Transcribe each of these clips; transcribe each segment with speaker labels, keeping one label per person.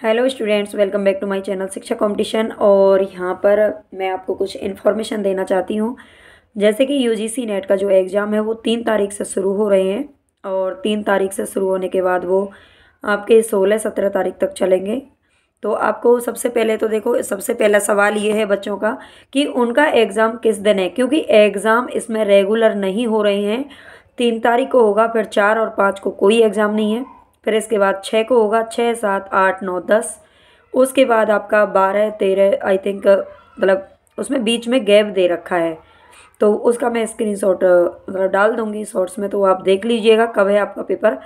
Speaker 1: Hello students, welcome back to my channel Shiksha competition. और यहाँ पर मैं आपको कुछ इन्फॉर्मेशन देना चाहती हूँ। जैसे कि यूजीसी नेट का जो एग्ज़ाम है वो 3 तारीख से शुरू हो रहे हैं और 3 तारीख से शुरू होने के बाद वो आपके 16-17 तारीख तक चलेंगे। तो आपको सबसे पहले तो देखो, सबसे पहला सवाल ये है बच्चों का कि उनका एग्ज़ाम किस दिन है, क्योंकि एग्ज़ाम इसमें रेगुलर नहीं हो रहे हैं। 3 तारीख को होगा, फिर 4 और 5 को कोई एग्ज़ाम नहीं है, फिर इसके बाद 6 को होगा, 6, 7, 8, 9, 10। उसके बाद आपका 12, 13 आई थिंक, मतलब उसमें बीच में गैप दे रखा है, तो उसका मैं स्क्रीनशॉट मतलब डाल दूँगी शॉर्ट्स में, तो आप देख लीजिएगा कब है आपका पेपर।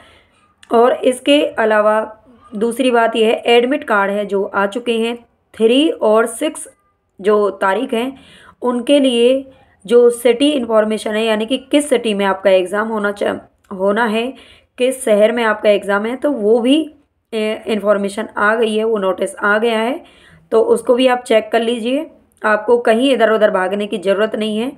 Speaker 1: और इसके अलावा दूसरी बात यह है, एडमिट कार्ड है जो आ चुके हैं। 3 और 6 जो तारीख हैं उनके लिए जो सिटी इन्फॉर्मेशन है, यानी कि किस सिटी में आपका एग्ज़ाम होना है, किस शहर में आपका एग्ज़ाम है, तो वो भी इन्फॉर्मेशन आ गई है, वो नोटिस आ गया है। तो उसको भी आप चेक कर लीजिए। आपको कहीं इधर उधर भागने की ज़रूरत नहीं है,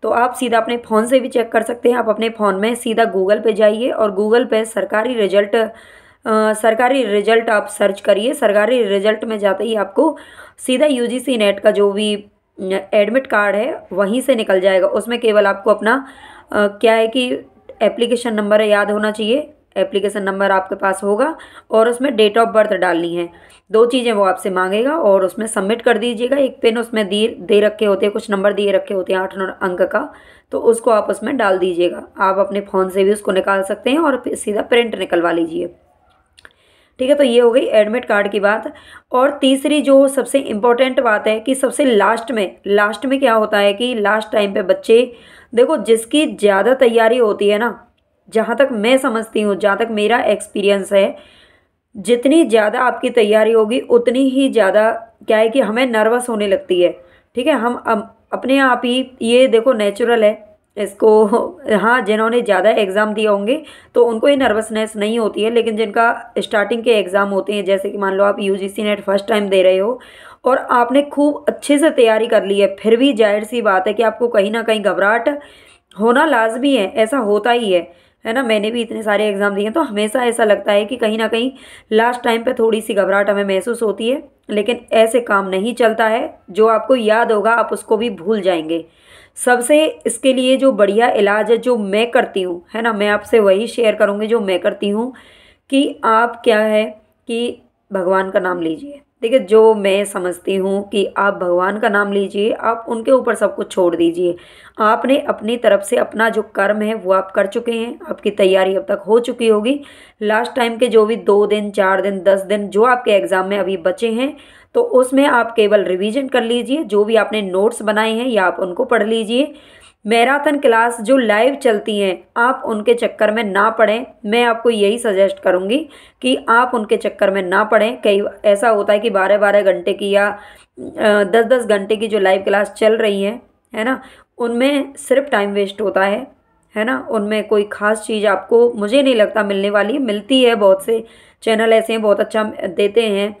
Speaker 1: तो आप सीधा अपने फ़ोन से भी चेक कर सकते हैं। आप अपने फ़ोन में सीधा गूगल पे जाइए और गूगल पे सरकारी रिजल्ट आप सर्च करिए। सरकारी रिजल्ट में जाते ही आपको सीधा यूजीसी नेट का जो भी एडमिट कार्ड है वहीं से निकल जाएगा। उसमें केवल आपको अपना क्या है कि एप्लीकेशन नंबर याद होना चाहिए। एप्लीकेशन नंबर आपके पास होगा और उसमें डेट ऑफ बर्थ डालनी है। 2 चीज़ें वो आपसे मांगेगा और उसमें सबमिट कर दीजिएगा। एक पेन उसमें दे रखे होते हैं, कुछ नंबर दिए रखे होते हैं 8 अंक का, तो उसको आप उसमें डाल दीजिएगा। आप अपने फ़ोन से भी उसको निकाल सकते हैं और सीधा प्रिंट निकलवा लीजिए। ठीक है, तो ये हो गई एडमिट कार्ड की बात। और तीसरी जो सबसे इम्पोर्टेंट बात है कि सबसे लास्ट में क्या होता है कि लास्ट टाइम पे बच्चे, देखो जिसकी ज़्यादा तैयारी होती है ना, जहाँ तक मैं समझती हूँ, जहाँ तक मेरा एक्सपीरियंस है, जितनी ज़्यादा आपकी तैयारी होगी उतनी ही ज़्यादा क्या है कि हमें नर्वस होने लगती है। ठीक है, हम अपने आप ही, ये देखो नेचुरल है इसको। हाँ, जिन्होंने ज़्यादा एग्ज़ाम दिए होंगे तो उनको ये नर्वसनेस नहीं होती है, लेकिन जिनका स्टार्टिंग के एग्ज़ाम होते हैं, जैसे कि मान लो आप यूजीसी नेट फर्स्ट टाइम दे रहे हो और आपने खूब अच्छे से तैयारी कर ली है, फिर भी जाहिर सी बात है कि आपको कहीं ना कहीं घबराहट होना लाजमी है। ऐसा होता ही है ना। मैंने भी इतने सारे एग्ज़ाम दिए हैं, तो हमेशा ऐसा लगता है कि कहीं ना कहीं लास्ट टाइम पे थोड़ी सी घबराहट हमें महसूस होती है, लेकिन ऐसे काम नहीं चलता है। जो आपको याद होगा आप उसको भी भूल जाएंगे। सबसे इसके लिए जो बढ़िया इलाज है, जो मैं करती हूँ, है ना, मैं आपसे वही शेयर करूँगी जो मैं करती हूँ, कि आप क्या है कि भगवान का नाम लीजिए। देखिए, जो मैं समझती हूँ कि आप भगवान का नाम लीजिए, आप उनके ऊपर सब कुछ छोड़ दीजिए। आपने अपनी तरफ से अपना जो कर्म है वो आप कर चुके हैं, आपकी तैयारी अब तक हो चुकी होगी। लास्ट टाइम के जो भी 2 दिन, 4 दिन, 10 दिन जो आपके एग्ज़ाम में अभी बचे हैं, तो उसमें आप केवल रिवीजन कर लीजिए। जो भी आपने नोट्स बनाए हैं या आप उनको पढ़ लीजिए। मैराथन क्लास जो लाइव चलती हैं, आप उनके चक्कर में ना पड़ें। मैं आपको यही सजेस्ट करूँगी कि आप उनके चक्कर में ना पड़ें। कई ऐसा होता है कि 12-12 घंटे की या 10-10 घंटे की जो लाइव क्लास चल रही है ना, उनमें सिर्फ टाइम वेस्ट होता है ना। उनमें कोई ख़ास चीज़ आपको, मुझे नहीं लगता, मिलने वाली है। मिलती है, बहुत से चैनल ऐसे हैं बहुत अच्छा देते हैं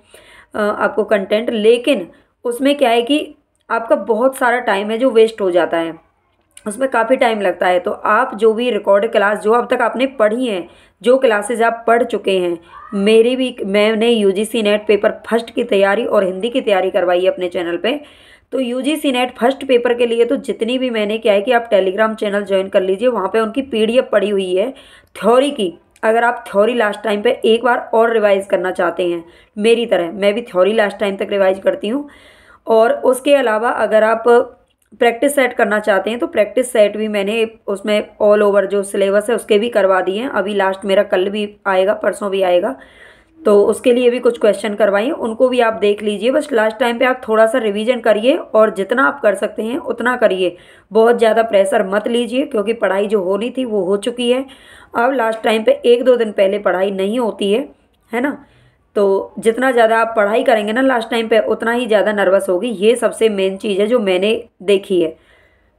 Speaker 1: आपको कंटेंट, लेकिन उसमें क्या है कि आपका बहुत सारा टाइम है जो वेस्ट हो जाता है, उसमें काफ़ी टाइम लगता है। तो आप जो भी रिकॉर्ड क्लास जो अब तक आपने पढ़ी हैं, जो क्लासेस आप पढ़ चुके हैं, मैंने यूजीसी नेट पेपर फर्स्ट की तैयारी और हिंदी की तैयारी करवाई है अपने चैनल पे। तो यूजीसी नेट फर्स्ट पेपर के लिए तो जितनी भी मैंने, क्या है कि आप टेलीग्राम चैनल ज्वाइन कर लीजिए, वहाँ पे उनकी पीडीएफ पड़ी हुई है थ्योरी की। अगर आप थ्योरी लास्ट टाइम पे एक बार और रिवाइज करना चाहते हैं, मेरी तरह मैं भी थ्योरी लास्ट टाइम तक रिवाइज करती हूँ। और उसके अलावा अगर आप प्रैक्टिस सेट करना चाहते हैं तो प्रैक्टिस सेट भी मैंने उसमें ऑल ओवर जो सिलेबस है उसके भी करवा दिए हैं। अभी लास्ट मेरा कल भी आएगा, परसों भी आएगा, तो उसके लिए भी कुछ क्वेश्चन करवाइए, उनको भी आप देख लीजिए। बस लास्ट टाइम पे आप थोड़ा सा रिवीजन करिए और जितना आप कर सकते हैं उतना करिए। बहुत ज़्यादा प्रेशर मत लीजिए, क्योंकि पढ़ाई जो होनी थी वो हो चुकी है। अब लास्ट टाइम पे 1-2 दिन पहले पढ़ाई नहीं होती है ना। तो जितना ज़्यादा आप पढ़ाई करेंगे ना लास्ट टाइम पे, उतना ही ज़्यादा नर्वस होगी। ये सबसे मेन चीज़ है जो मैंने देखी है।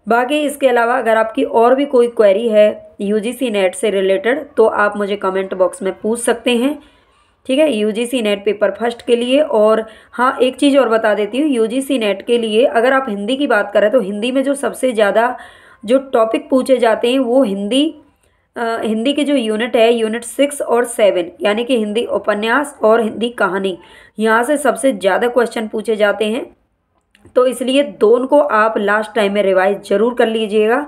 Speaker 1: बाकी इसके अलावा अगर आपकी और भी कोई क्वेरी है यूजीसी नेट से रिलेटेड, तो आप मुझे कमेंट बॉक्स में पूछ सकते हैं। ठीक है, यूजीसी नेट पेपर फर्स्ट के लिए। और हाँ, एक चीज़ और बता देती हूँ, यूजीसी नेट के लिए अगर आप हिंदी की बात करें तो हिंदी में जो सबसे ज़्यादा जो टॉपिक पूछे जाते हैं वो हिंदी हिंदी की जो यूनिट है, यूनिट 6 और 7, यानी कि हिंदी उपन्यास और हिंदी कहानी, यहाँ से सबसे ज़्यादा क्वेश्चन पूछे जाते हैं। तो इसलिए दोनों को आप लास्ट टाइम में रिवाइज जरूर कर लीजिएगा,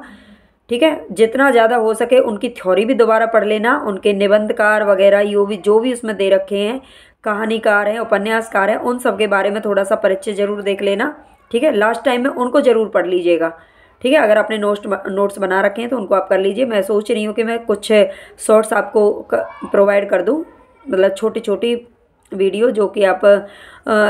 Speaker 1: ठीक है। जितना ज़्यादा हो सके उनकी थ्योरी भी दोबारा पढ़ लेना, उनके जो वगैरह जो भी उसमें दे रखे हैं, कहानीकार हैं, उपन्यासकार हैं, उन सब के बारे में थोड़ा सा परिचय जरूर देख लेना, ठीक है। लास्ट टाइम में उनको ज़रूर पढ़ लीजिएगा, ठीक है। अगर आपने नोट्स बना रखे हैं तो उनको आप कर लीजिए। मैं सोच रही हूँ कि मैं कुछ शॉर्ट्स आपको प्रोवाइड कर दूँ, मतलब छोटी छोटी वीडियो जो कि आप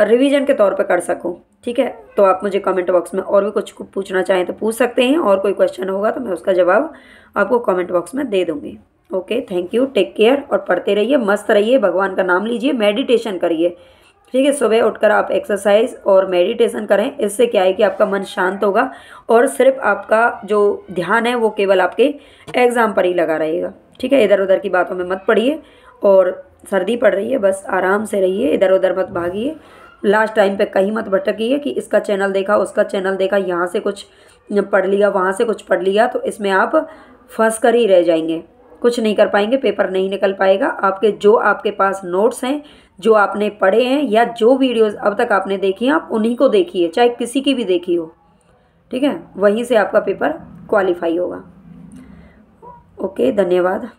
Speaker 1: रिवीजन के तौर पे कर सको, ठीक है। तो आप मुझे कमेंट बॉक्स में और भी कुछ पूछना चाहें तो पूछ सकते हैं, और कोई क्वेश्चन होगा तो मैं उसका जवाब आपको कमेंट बॉक्स में दे दूँगी। Okay, thank you, take care, और पढ़ते रहिए, मस्त रहिए, भगवान का नाम लीजिए, मेडिटेशन करिए, ठीक है। सुबह उठकर आप एक्सरसाइज और मेडिटेशन करें, इससे क्या है कि आपका मन शांत होगा और सिर्फ आपका जो ध्यान है वो केवल आपके एग्ज़ाम पर ही लगा रहेगा, ठीक है। इधर उधर की बातों में मत पड़िए, और सर्दी पड़ रही है, बस आराम से रहिए, इधर उधर मत भागिए, लास्ट टाइम पे कहीं मत भटकिए कि इसका चैनल देखा, उसका चैनल देखा, यहाँ से कुछ पढ़ लिया, वहाँ से कुछ पढ़ लिया, तो इसमें आप फंस कर ही रह जाएंगे, कुछ नहीं कर पाएंगे, पेपर नहीं निकल पाएगा। आपके पास नोट्स हैं, जो आपने पढ़े हैं, या जो वीडियोस अब तक आपने देखी हैं, आप उन्हीं को देखिए, चाहे किसी की भी देखी हो, ठीक है। वहीं से आपका पेपर क्वालिफाई होगा। ओके, धन्यवाद।